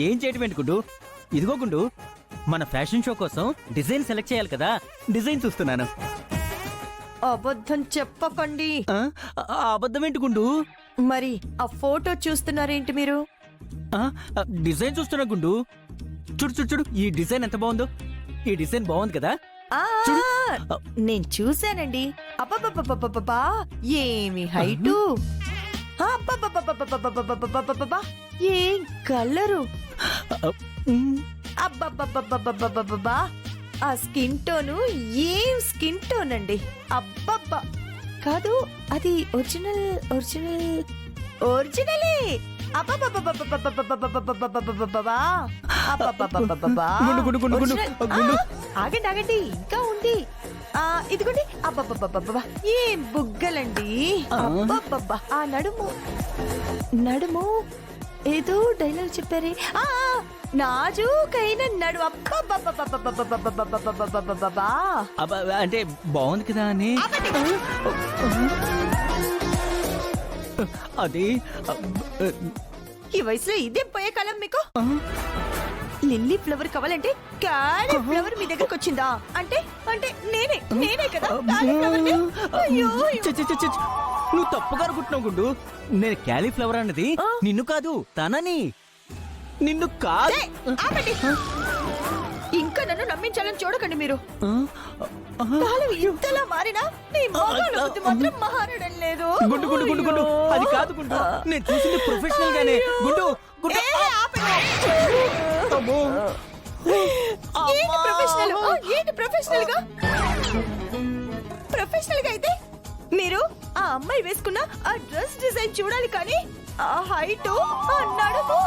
ఏం చేయటం ఏంటి గుండు? ఇదిగో గుండు, మన ఫ్యాషన్ షో కోసం డిజైన్ సెలెక్ట్ చేయాలి కదా, డిజైన్ చూస్తున్నాను. అబద్ధం చెప్పకండి. అబద్ధం ఏంటి గుండు? మరి ఆ ఫోటో చూస్తున్నారేంటి మీరు? డిజైన్ చూస్తున్నా గుండు. చూడు చూడు చూడు, ఈ డిజైన్ ఎంత బాగుందో. ఈ డిజైన్ బాగుంది కదా. ఆ, నేను చూశానండి. అబ్బబ్బబ్బబ్బబ్బబ్బా, ఏమి హైటు! అబ్బబ్బబ్బబ్బబ్బబ్బబ్బబ్బబ్బబ్బబ్బా, ఏం కలరు! అబ్బబ్బబ్బబ్బబ్బబ్బబ్బబ్బా, ఆ స్కిన్ టోను ఏం స్కిన్ టోన్ అండి! అబ్బబ్బా! కాదు, అది ఒరిజినల్ ఒరిజినల్ ఒరిజినలే! అబ్బబ్బబ్బబ్బబ్బబ్బబ్బబ్బబ్బబ్బబ్బబ్బబ్బబ్బా! అబ్బబ్బబ్బబ్బబ్బబ్బా! ఒరిజినల్! ఆగండి ఆగండి, ఇంకా ఉంది. ఇదిగోండి. అబ్బబ్బబ్బబ్బబ్బా, ఏం బుగ్గలండి! అబ్బబ్బబ్బా, ఆ నడుము నడుము ఏదో డైలాగ్ చెప్పారే, నాజూకైన నడు. అబ్బబ్బబ్బబ్బబ్బబ్బబ్బబ్బబ్బబ్బబ్బబ్బబ్బా, అంటే బాగుంది కదా అని. అది ఈ వయసులో ఇదేం పోయే కాలం మీకు? లిల్లీ ఫ్లవర్ కావాలంటే కాలీఫ్లవర్ మీ దగ్గరకు వచ్చిందా? అంటే అంటే నేనే కదా కాలీఫ్లవర్ ని? అయ్యో! నువ్వు తప్పుగా అనుకుంటున్నావు గుండు. నేను క్యాలీఫ్లవర్ అన్నది నిన్ను కాదు, తనని. నిన్ను కాదు. ఆపండి. ఇంకా నన్ను నమ్మించాలని చూడకండి మీరు. కాలం ఇంతలా మారినా మీ మగాళ్ళ బుద్ధి మాత్రం మారడం లేదు. గుండు గుండు గుండు గుండు, అది కాదు గుండు. నేను చూసింది ప్రొఫెషనల్ గానే. గుండు గుండు. ఏంటి ప్రొఫెషనల్? ఏంటి ప్రొఫెషనల్ గా? ప్రొఫెషనల్ గా అయితే మీరు ఆ అమ్మాయి వేసుకున్న ఆ డ్రెస్ డిజైన్ చూడాలి, కానీ ఆ హైట్, ఆ నడుము,